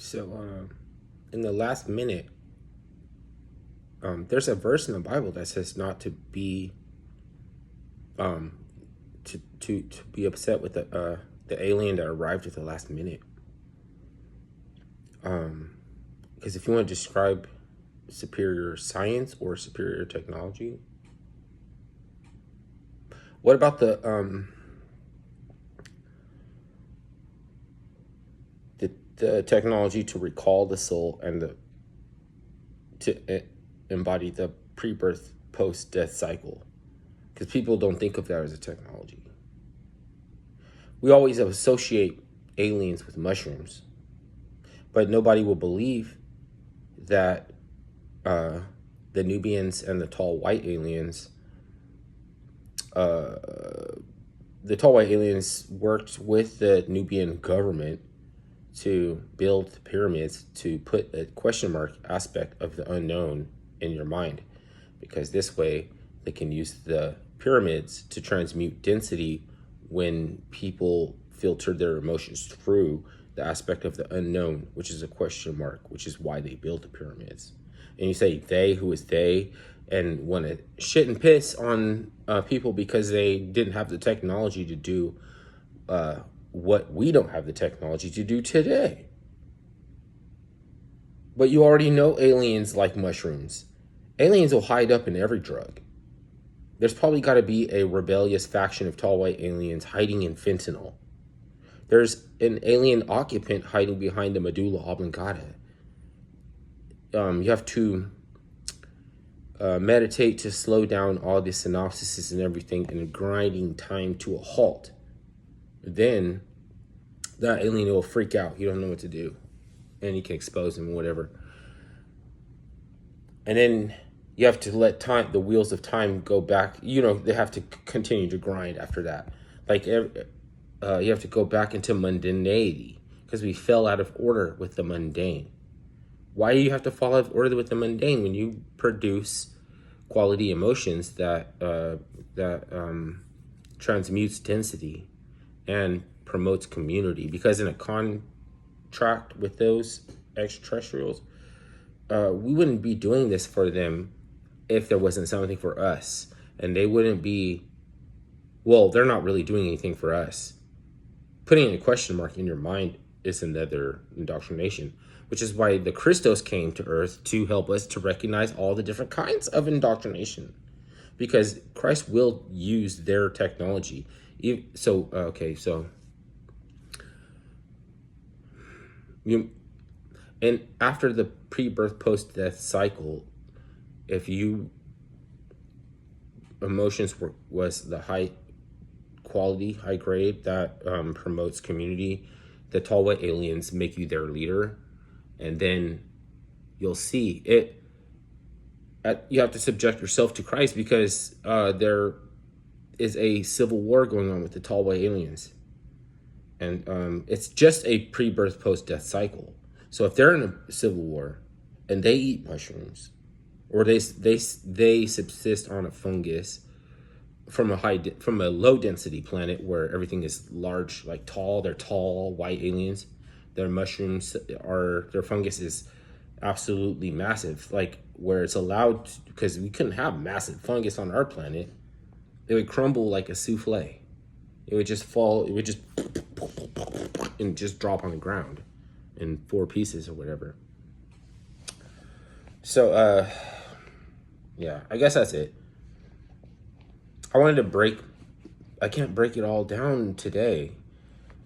So, in the last minute, there's a verse in the Bible that says not to be, um, to be upset with the alien that arrived at the last minute. Because if you want to describe superior science or superior technology, what about the technology to recall the soul and to embody the pre-birth post-death cycle? Because people don't think of that as a technology. We always associate aliens with mushrooms, but nobody will believe that the Nubians and the tall white aliens, worked with the Nubian government to build the pyramids to put a question mark aspect of the unknown in your mind, because this way they can use the pyramids to transmute density when people filter their emotions through the aspect of the unknown, which is a question mark, which is why they built the pyramids. And you say they, who is they, and want to shit and piss on people because they didn't have the technology to do what we don't have the technology to do today. But you already know aliens like mushrooms. Aliens will hide up in every drug. There's probably got to be a rebellious faction of tall white aliens hiding in fentanyl. There's an alien occupant hiding behind the medulla oblongata. You have to meditate to slow down all the synopsises and everything and grinding time to a halt. Then that alien will freak out. You don't know what to do. And you can expose him, whatever. And then you have to let the wheels of time go back. They have to continue to grind after that. You have to go back into mundanity because we fell out of order with the mundane. Why do you have to fall out of order with the mundane when you produce quality emotions that transmutes density and promotes community? Because in a contract with those extraterrestrials, we wouldn't be doing this for them if there wasn't something for us. And they wouldn't be, well, they're not really doing anything for us. Putting a question mark in your mind is another indoctrination, which is why the Christos came to Earth to help us to recognize all the different kinds of indoctrination, because Christ will use their technology. And after the pre-birth post-death cycle, if you emotions was the high quality, high grade that promotes community, the tall white aliens make you their leader, and then you'll see it. You have to subject yourself to Christ, because there is a civil war going on with the tall white aliens, and it's just a pre-birth post-death cycle. So if they're in a civil war and they eat mushrooms, or they subsist on a fungus from a low density planet where everything is large, like tall, they're tall white aliens. Their their fungus is absolutely massive, like where it's allowed because we couldn't have massive fungus on our planet. It would crumble like a souffle. It would just fall. It would just and just drop on the ground in 4 pieces or whatever. So, yeah, I guess that's it. I can't break it all down today.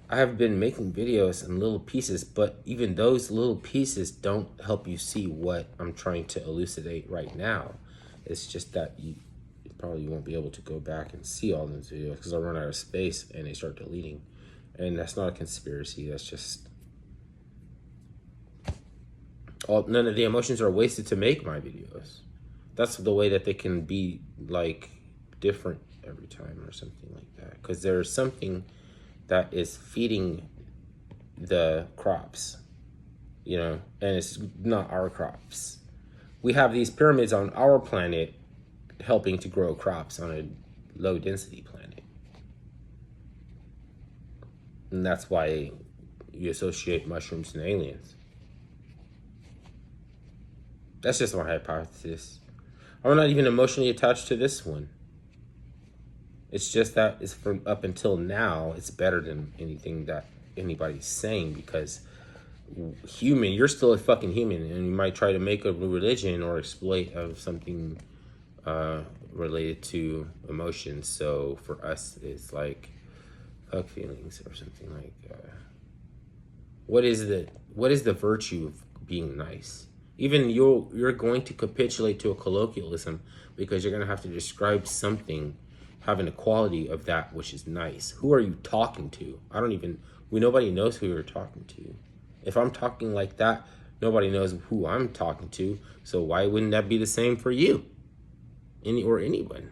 I have been making videos in little pieces, but even those little pieces don't help you see what I'm trying to elucidate right now. It's just that you probably won't be able to go back and see all those videos because I'll run out of space and they start deleting. And that's not a conspiracy. That's just none of the emotions are wasted to make my videos. That's the way that they can be like different every time or something like that, because there's something that is feeding the crops, and it's not our crops. We have these pyramids on our planet helping to grow crops on a low density planet, and that's why you associate mushrooms and aliens. That's just my hypothesis. I'm not even emotionally attached to this one. It's just that it's from up until now, it's better than anything that anybody's saying because human, you're still a fucking human, and you might try to make a religion or exploit of something related to emotions. So for us, it's like fuck feelings or something like. What is the virtue of being nice? Even you're going to capitulate to a colloquialism because you're going to have to describe something having a quality of that which is nice. Who are you talking to? I don't even. Nobody knows who you're talking to. If I'm talking like that, nobody knows who I'm talking to. So why wouldn't that be the same for you? Anyone?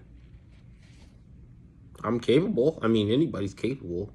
I'm capable. I mean, anybody's capable.